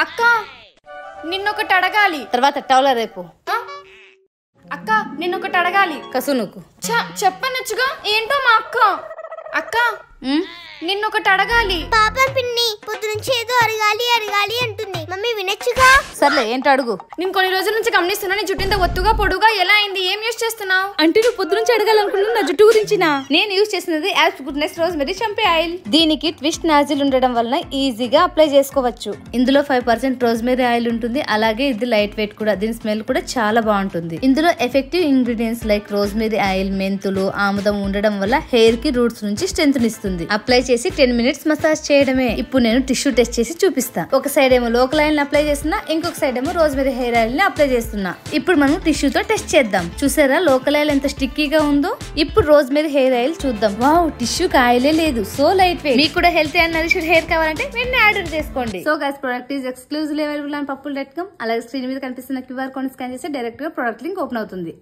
అక్క నిన్నొకటి అడగాలి. తర్వాత టవల రేపు. అక్క నిన్నొకటి అడగాలి. కసునుకు చెప్పనొచ్చుగా. ఏంటో మా అక్క నిన్నొకటి అడగాలి. పాపం పిన్ని పొద్దునుంచి ఏదో అడగాలి అంటుంది. మమ్మీ వినొచ్చుగా. సర్లే ఏంటో అడుగు. నేను కొన్ని రోజుల నుంచి గమనిస్తున్నా, నీ జుట్టు ఇంత ఒత్తుగా పొడుగా ఎలా అయింది? ఏం యూజ్ చేస్తున్నావు? అంటే నువ్వు పొద్దు నుంచి అడగాలనుకున్నా నా జుట్టు గురించినా? నేను యూజ్ చేసినది apps goodness rosemary shampoo oil. దీనికి ట్విస్ట్ నాజిల్ ఉండడం వలన ఈజీగా అప్లై చేసుకోవచ్చు. ఇందులో 5% రోజ్మెరీ ఆయిల్ ఉంటుంది. అలాగే ఇది లైట్ వెయిట్ కూడా. దీని స్మెల్ కూడా చాలా బాగుంటుంది. ఇందులో effective ingredients like rosemary oil, మెంతులు, ఆముదం ఉండడం వల్ల హెయిర్ కి రూట్స్ నుంచి స్ట్రెంత్ నిస్తుంది. అప్లై చేసి 10 minutes మసాజ్ చేయడమే. ఇప్పుడు నేను టిష్యూ టెస్ట్ చేసి చూపిస్తా. ఒక సైడ్ ఏమో లోకల్ ఆయిల్ అప్లై చేస్తున్నా, ఇంకొక సైడ్ ఏమో రోజ్మెరీ హెయిర్ ఆయిల్ ని అప్లై చేస్తున్నా. ఇప్పుడు మనం టిష్యూతో టెస్ట్ చేద్దాం. చూసారా లోకల్ ఆయిల్ ఎంత స్టిక్కీగా ఉందో? ఇప్పుడు రోజ్మెరీ హెయిర్ ఆయిల్ చూద్దాం. వావ్, టిష్యూకి ఆయిలే లేదు, సో లైట్ వెయిట్. మీకు కూడా హెల్తీ అండ్ నరిష్డ్ హెయిర్ కావాలంటే వెంటనే ఆర్డర్ చేసుకోండి. So guys, product is exclusively available on పప్పుల్.com. అలాగే స్క్రీన్ మీద కనిపిస్తున్న QR కోడ్ స్కాన్ చేస్తే డైరెక్ట్ గా ప్రొడక్ట్ లింక్ ఓపెన్ అవుతుంది.